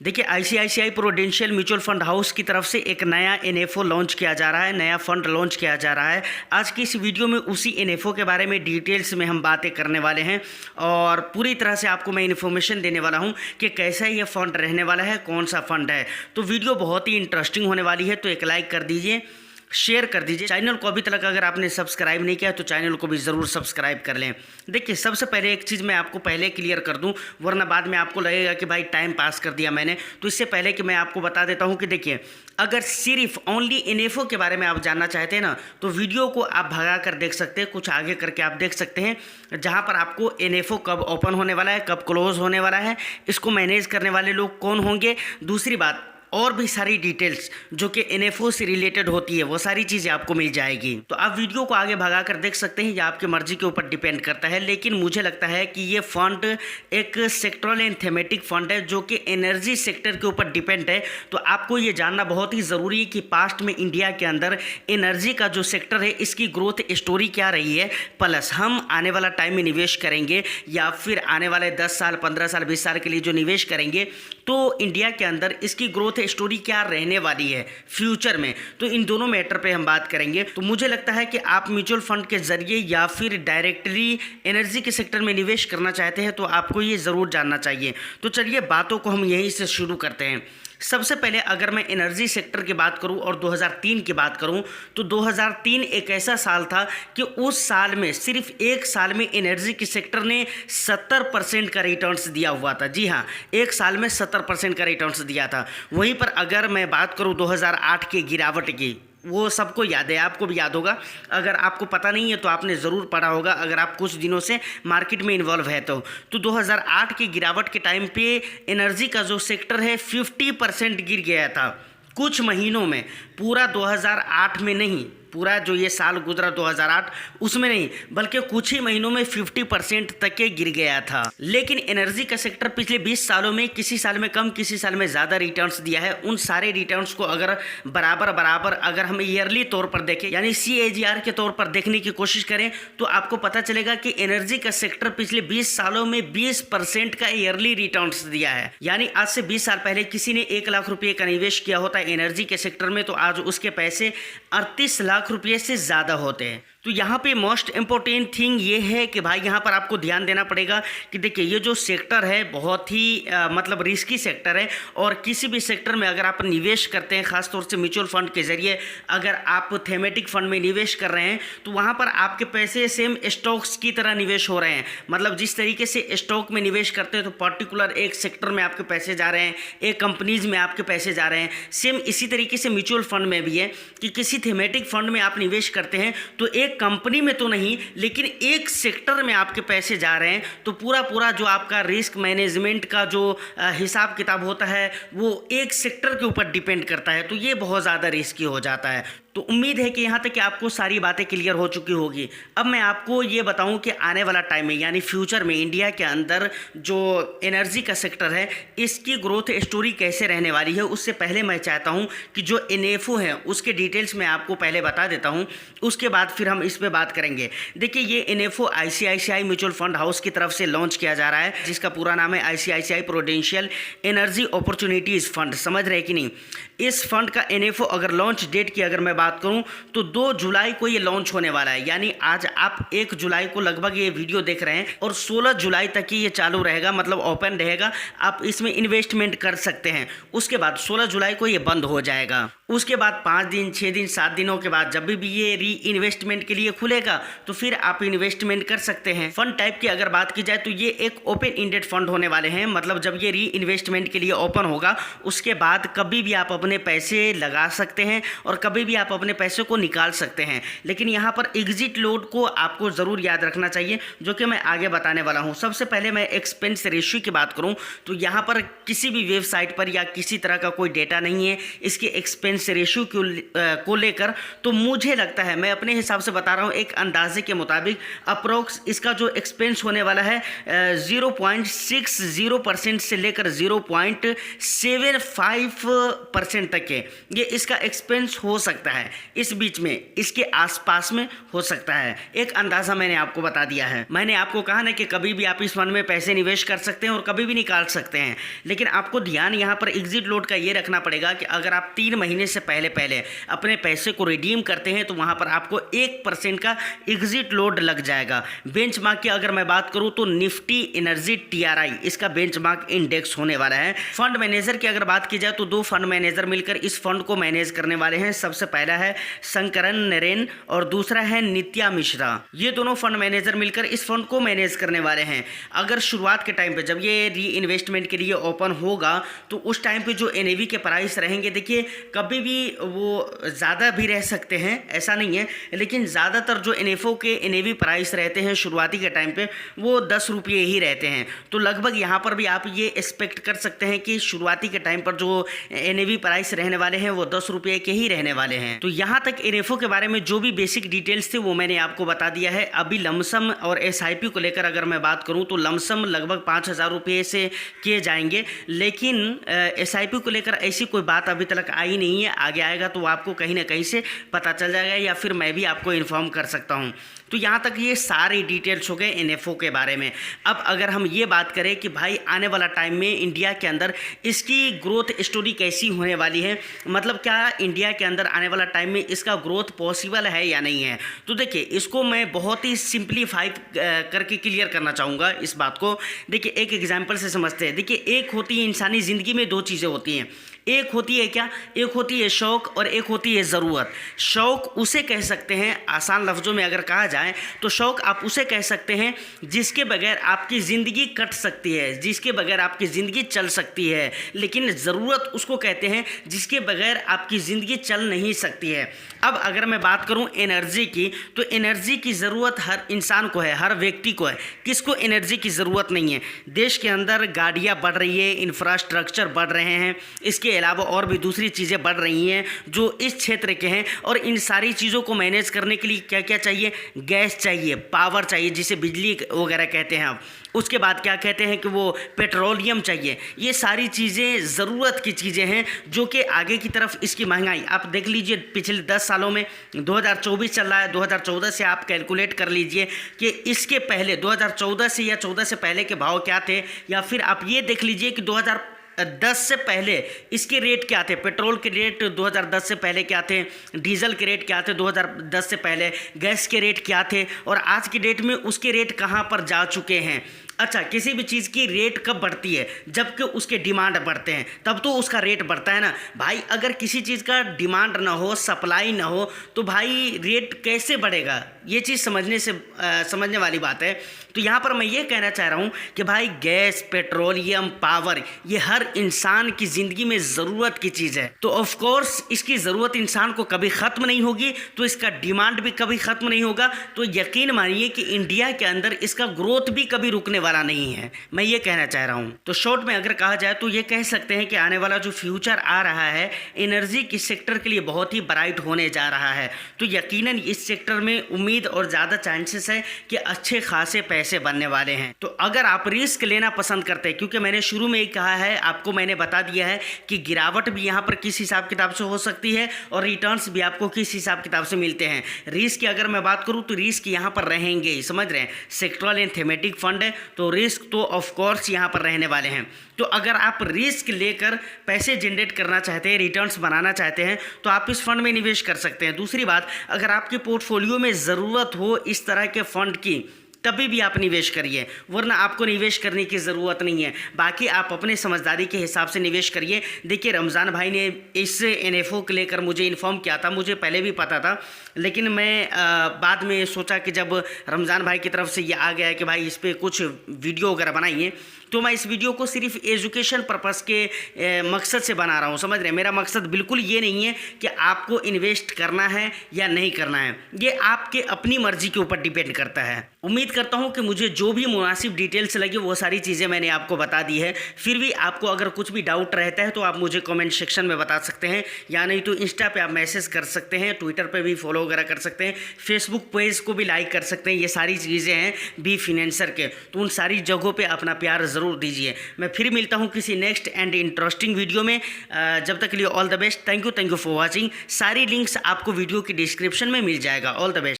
देखिए, ICICI prudential mutual fund house की तरफ से एक नया एनएफओ लॉन्च किया जा रहा है, नया फंड लॉन्च किया जा रहा है। आज की इस वीडियो में उसी एनएफओ के बारे में डिटेल्स में हम बातें करने वाले हैं और पूरी तरह से आपको मैं इन्फॉर्मेशन देने वाला हूं कि कैसा ये फंड रहने वाला है, कौन सा फंड है। तो वीडियो बहुत ही इंटरेस्टिंग होने वाली है, तो एक लाइक कर दीजिए, शेयर कर दीजिए। चैनल को अभी तक अगर आपने सब्सक्राइब नहीं किया तो चैनल को भी ज़रूर सब्सक्राइब कर लें। देखिए, सबसे पहले एक चीज़ मैं आपको पहले क्लियर कर दूं, वरना बाद में आपको लगेगा कि भाई टाइम पास कर दिया मैंने। तो इससे पहले कि मैं आपको बता देता हूं कि देखिए, अगर सिर्फ ओनली एनएफओ के बारे में आप जानना चाहते हैं ना, तो वीडियो को आप भगा कर देख सकते हैं, कुछ आगे करके आप देख सकते हैं, जहां पर आपको एनएफओ कब ओपन होने वाला है, कब क्लोज होने वाला है, इसको मैनेज करने वाले लोग कौन होंगे। दूसरी बात, और भी सारी डिटेल्स जो कि एनएफओ से रिलेटेड होती है, वो सारी चीज़ें आपको मिल जाएगी। तो आप वीडियो को आगे भगा कर देख सकते हैं, या आपकी मर्जी के ऊपर डिपेंड करता है। लेकिन मुझे लगता है कि ये फंड एक सेक्टरल एंड थेमेटिक फंड है जो कि एनर्जी सेक्टर के ऊपर डिपेंड है। तो आपको ये जानना बहुत ही ज़रूरी है कि पास्ट में इंडिया के अंदर एनर्जी का जो सेक्टर है, इसकी ग्रोथ स्टोरी क्या रही है, प्लस हम आने वाला टाइम में निवेश करेंगे या फिर आने वाले 10 साल, 15 साल, 20 साल के लिए जो निवेश करेंगे, तो इंडिया के अंदर इसकी ग्रोथ स्टोरी क्या रहने वाली है फ्यूचर में। तो इन दोनों मैटर पे हम बात करेंगे। तो मुझे लगता है कि आप म्यूचुअल फंड के जरिए या फिर डायरेक्टली एनर्जी के सेक्टर में निवेश करना चाहते हैं तो आपको ये ज़रूर जानना चाहिए। तो चलिए बातों को हम यहीं से शुरू करते हैं। सबसे पहले अगर मैं एनर्जी सेक्टर की बात करूं और 2003 की बात करूं, तो 2003 एक ऐसा साल था कि उस साल में, सिर्फ एक साल में एनर्जी के सेक्टर ने 70% का रिटर्न्स दिया हुआ था। जी हाँ, एक साल में 70% का रिटर्न्स दिया था। वहीं पर अगर मैं बात करूं 2008 की गिरावट की, वो सबको याद है, आपको भी याद होगा। अगर आपको पता नहीं है तो आपने ज़रूर पढ़ा होगा, अगर आप कुछ दिनों से मार्केट में इन्वॉल्व है तो 2008 की गिरावट के टाइम पे एनर्जी का जो सेक्टर है 50% गिर गया था कुछ महीनों में। पूरा 2008 में नहीं, पूरा जो ये साल गुजरा 2008 उसमें नहीं, बल्कि कुछ ही महीनों में 50% तक के गिर गया था। लेकिन एनर्जी का सेक्टर पिछले 20 सालों में किसी साल में कम, किसी साल में ज़्यादा रिटर्न्स दिया है। उन सारे रिटर्न्स को अगर बराबर अगर हम ईयरली तौर पर देखें, यानी CAGR के तौर पर देखने की कोशिश करें, तो आपको पता चलेगा कि एनर्जी का सेक्टर पिछले 20 सालों में 20% का ईयरली रिटर्न्स दिया है। यानी आज से 20 साल पहले किसी ने 1 लाख रुपये का निवेश किया होता है एनर्जी के सेक्टर में, तो आज उसके पैसे 38 लाख रुपये से ज़्यादा होते हैं। तो यहाँ पे मोस्ट इम्पोर्टेंट थिंग ये है कि भाई यहाँ पर आपको ध्यान देना पड़ेगा कि देखिए, ये जो सेक्टर है बहुत ही मतलब रिस्की सेक्टर है। और किसी भी सेक्टर में अगर आप निवेश करते हैं, खासतौर से म्यूचुअल फंड के जरिए अगर आप थेमेटिक फंड में निवेश कर रहे हैं, तो वहाँ पर आपके पैसे सेम स्टॉक्स की तरह निवेश हो रहे हैं। मतलब जिस तरीके से स्टॉक में निवेश करते हैं तो पर्टिकुलर एक सेक्टर में आपके पैसे जा रहे हैं, एक कंपनीज में आपके पैसे जा रहे हैं, सेम इसी तरीके से म्यूचुअल फंड में भी है कि किसी थेमेटिक फंड में आप निवेश करते हैं तो एक कंपनी में तो नहीं, लेकिन एक सेक्टर में आपके पैसे जा रहे हैं। तो पूरा जो आपका रिस्क मैनेजमेंट का जो हिसाब किताब होता है वो एक सेक्टर के ऊपर डिपेंड करता है। तो ये बहुत ज़्यादा रिस्की हो जाता है। तो उम्मीद है कि यहाँ तक कि आपको सारी बातें क्लियर हो चुकी होगी। अब मैं आपको ये बताऊं कि आने वाला टाइम में, यानी फ्यूचर में, इंडिया के अंदर जो एनर्जी का सेक्टर है इसकी ग्रोथ स्टोरी कैसे रहने वाली है। उससे पहले मैं चाहता हूं कि जो एनएफओ है उसके डिटेल्स मैं आपको पहले बता देता हूं, उसके बाद फिर हम इस पर बात करेंगे। देखिए, ये NFO ICICI mutual fund house की तरफ से लॉन्च किया जा रहा है, जिसका पूरा नाम है ICICI prudential energy opportunities fund. समझ रहे कि नहीं? इस फंड का एनएफओ अगर लॉन्च डेट की अगर मैं बात करूं तो 2 जुलाई को ये लॉन्च होने वाला है। यानी आज आप 1 जुलाई को लगभग ये वीडियो देख रहे हैं और 16 जुलाई तक ही ये चालू रहेगा, मतलब ओपन रहेगा, आप इसमें इन्वेस्टमेंट कर सकते हैं। उसके बाद 16 जुलाई को ये बंद हो जाएगा। उसके बाद 5 दिन, 6 दिन, 7 दिनों के बाद जब भी ये री इन्वेस्टमेंट के लिए खुलेगा तो फिर आप इन्वेस्टमेंट कर सकते हैं। फंड टाइप की अगर बात की जाए तो ये एक ओपन इंडेड फंड होने वाले हैं। मतलब जब ये री इन्वेस्टमेंट के लिए ओपन होगा उसके बाद कभी भी आप अपने पैसे लगा सकते हैं और कभी भी आप अपने पैसे को निकाल सकते हैं। लेकिन यहाँ पर एग्जिट लोड को आपको ज़रूर याद रखना चाहिए, जो कि मैं आगे बताने वाला हूँ। सबसे पहले मैं एक्सपेंस रेशियो की बात करूँ तो यहाँ पर किसी भी वेबसाइट पर या किसी तरह का कोई डेटा नहीं है इसके एक्सपेंस रेशियो को लेकर। तो मुझे लगता है, मैं अपने हिसाब से बता रहा हूँ, एक अंदाजे के मुताबिक अप्रोक्स इसका जो एक्सपेंस होने वाला है 0.60% से लेकर 0.75% तक के ये इसका एक्सपेंस हो सकता है। है, इस बीच में, इसके आसपास में हो सकता है। एक अंदाज़ा मैंने आपको बता दिया है। मैंने आपको कहा ना कि कभी भी आप इस फंड में पैसे निवेश कर सकते हैं और कभी भी निकाल सकते हैं, लेकिन आपको ध्यान यहाँ पर एग्जिट लोड का ये रखना पड़ेगा कि अगर आप 3 महीने से पहले अपने पैसे को रिडीम करते हैं तो वहाँ पर आपको 1% का एग्जिट लोड लग जाएगा। बेंचमार्क की अगर मैं बात करूँ तो निफ्टी एनर्जी TRI इसका बेंचमार्क इंडेक्स होने वाला है। फंड मैनेजर की अगर बात की जाए तो 2 फंड मैनेजर मिलकर इस फंड को मैनेज करने वाले हैं। सबसे पहला है शंकरन नरेन और दूसरा है नित्या मिश्रा। ये दोनों फंड मैनेजर मिलकर इस फंड को मैनेज करने वाले हैं। अगर शुरुआत के टाइम पे जब ये री इन्वेस्टमेंट के लिए ओपन होगा तो उस टाइम पे जो NAV के प्राइस रहेंगे, देखिए कभी भी वो ज़्यादा भी रह सकते हैं, ऐसा नहीं है, लेकिन ज़्यादातर जो NFO के NAV प्राइस रहते हैं शुरुआती के टाइम पे वो 10 रुपये ही रहते हैं। तो लगभग यहाँ पर भी आप ये एक्सपेक्ट कर सकते हैं कि शुरुआती के टाइम पर जो NAV प्राइस रहने वाले हैं वो 10 रुपये के ही रहने वाले हैं। तो यहाँ तक NFO के बारे में जो भी बेसिक डिटेल्स थे वो मैंने आपको बता दिया है। अभी लमसम और SIP को लेकर अगर मैं बात करूँ तो लमसम लगभग 5,000 रुपये से किए जाएंगे, लेकिन SIP को लेकर ऐसी कोई बात अभी तक आई नहीं है। आगे आएगा तो आपको कहीं ना कहीं से पता चल जाएगा या फिर मैं भी आपको इन्फॉर्म कर सकता हूँ। तो यहाँ तक ये सारी डिटेल्स हो गए NFO के बारे में। अब अगर हम ये बात करें कि भाई आने वाला टाइम में इंडिया के अंदर इसकी ग्रोथ स्टोरी कैसी होने वाली है, मतलब क्या इंडिया के अंदर आने वाला टाइम में इसका ग्रोथ पॉसिबल है या नहीं है, तो देखिए इसको मैं बहुत ही सिंप्लीफाई करके क्लियर करना चाहूँगा इस बात को। देखिए एक एग्जाम्पल से समझते हैं। देखिए एक होती है इंसानी ज़िंदगी में 2 चीज़ें होती हैं, एक होती है क्या, एक होती है शौक और एक होती है ज़रूरत। शौक उसे कह सकते हैं, आसान लफ्ज़ों में अगर कहा जाए तो शौक आप उसे कह सकते हैं जिसके बगैर आपकी ज़िंदगी कट सकती है, जिसके बगैर आपकी ज़िंदगी चल सकती है। लेकिन ज़रूरत उसको कहते हैं जिसके बगैर आपकी ज़िंदगी चल नहीं सकती है। अब अगर मैं बात करूं एनर्जी की, तो एनर्जी की ज़रूरत हर इंसान को है, हर व्यक्ति को है। किसको एनर्जी की ज़रूरत नहीं है? देश के अंदर गाड़ियाँ बढ़ रही है, इंफ्रास्ट्रक्चर बढ़ रहे हैं, इसके अलावा और भी दूसरी चीज़ें बढ़ रही हैं जो इस क्षेत्र के हैं, और इन सारी चीज़ों को मैनेज करने के लिए क्या क्या चाहिए? गैस चाहिए, पावर चाहिए जिसे बिजली वगैरह कहते हैं हम। उसके बाद क्या कहते हैं कि वो पेट्रोलियम चाहिए। ये सारी चीज़ें ज़रूरत की चीज़ें हैं जो कि आगे की तरफ इसकी महंगाई आप देख लीजिए। पिछले 10 सालों में 2024 चल रहा है, 2014 से आप कैलकुलेट कर लीजिए कि इसके पहले 2014 से या 14 से पहले के भाव क्या थे, या फिर आप ये देख लीजिए कि 2010 से पहले इसके रेट क्या थे। पेट्रोल के रेट 2010 से पहले क्या थे, डीजल के रेट क्या थे 2010 से पहले, गैस के रेट क्या थे, और आज की डेट में उसके रेट कहाँ पर जा चुके हैं। अच्छा, किसी भी चीज़ की रेट कब बढ़ती है? जबकि उसके डिमांड बढ़ते हैं, तब तो उसका रेट बढ़ता है ना भाई। अगर किसी चीज़ का डिमांड ना हो, सप्लाई ना हो, तो भाई रेट कैसे बढ़ेगा? ये चीज़ समझने वाली बात है। तो यहाँ पर मैं ये कहना चाह रहा हूँ कि भाई गैस, पेट्रोलियम, पावर, ये हर इंसान की ज़िंदगी में ज़रूरत की चीज़ है। तो ऑफ कोर्स इसकी ज़रूरत इंसान को कभी ख़त्म नहीं होगी, तो इसका डिमांड भी कभी ख़त्म नहीं होगा। तो यकीन मानिए कि इंडिया के अंदर इसका ग्रोथ भी कभी रुकने वाला नहीं है, मैं ये कहना चाह रहा हूँ। तो शॉर्ट में अगर कहा जाए तो ये कह सकते हैं कि आने वाला जो फ्यूचर आ रहा है एनर्जी के सेक्टर के लिए बहुत ही ब्राइट होने जा रहा है। तो यकीनन इस सेक्टर में उम्मीद और ज़्यादा चांसेस है कि अच्छे खासे पैसे बनने वाले हैं। तो अगर आप रिस्क लेना पसंद करते हैं, क्योंकि मैंने शुरू में ही कहा है, आपको मैंने बता दिया है कि गिरावट भी यहाँ पर किस हिसाब किताब से हो सकती है और रिटर्न्स भी आपको किस हिसाब किताब से मिलते हैं। रिस्क की अगर मैं बात करूँ तो रिस्क यहाँ पर रहेंगे ही, समझ रहे हैं। सेक्टरल एंड थीमेटिक फंड है तो रिस्क तो ऑफ कोर्स यहाँ पर रहने वाले हैं। तो अगर आप रिस्क लेकर पैसे जनरेट करना चाहते हैं, रिटर्न्स बनाना चाहते हैं, तो आप इस फंड में निवेश कर सकते हैं। दूसरी बात, अगर आपके पोर्टफोलियो में ज़रूरत हो इस तरह के फंड की, तभी भी आप निवेश करिए, वरना आपको निवेश करने की ज़रूरत नहीं है। बाकी आप अपने समझदारी के हिसाब से निवेश करिए। देखिए रमज़ान भाई ने इस NFO को लेकर मुझे इन्फॉर्म किया था, मुझे पहले भी पता था, लेकिन मैं बाद में सोचा कि जब रमज़ान भाई की तरफ से ये आ गया है कि भाई इस पर कुछ वीडियो वगैरह बनाइए, तो मैं इस वीडियो को सिर्फ एजुकेशन पर्पस के मकसद से बना रहा हूँ, समझ रहे हैं। मेरा मकसद बिल्कुल ये नहीं है कि आपको इन्वेस्ट करना है या नहीं करना है, ये आपके अपनी मर्जी के ऊपर डिपेंड करता है। उम्मीद करता हूँ कि मुझे जो भी मुनासिब डिटेल्स लगी वो सारी चीज़ें मैंने आपको बता दी है। फिर भी आपको अगर कुछ भी डाउट रहता है तो आप मुझे कमेंट सेक्शन में बता सकते हैं, या नहीं तो इंस्टा पे आप मैसेज कर सकते हैं, ट्विटर पे भी फॉलो वगैरह कर सकते हैं, फेसबुक पेज को भी लाइक कर सकते हैं। ये सारी चीज़ें हैं बी फाइनेंसर के, तो उन सारी जगहों पर अपना प्यार ज़रूर दीजिए। मैं फिर मिलता हूँ किसी नेक्स्ट एंड इंटरेस्टिंग वीडियो में। जब तक के लिए all the best. Thank you for watching. सारी लिंक्स आपको वीडियो की डिस्क्रिप्शन में मिल जाएगा। All the best.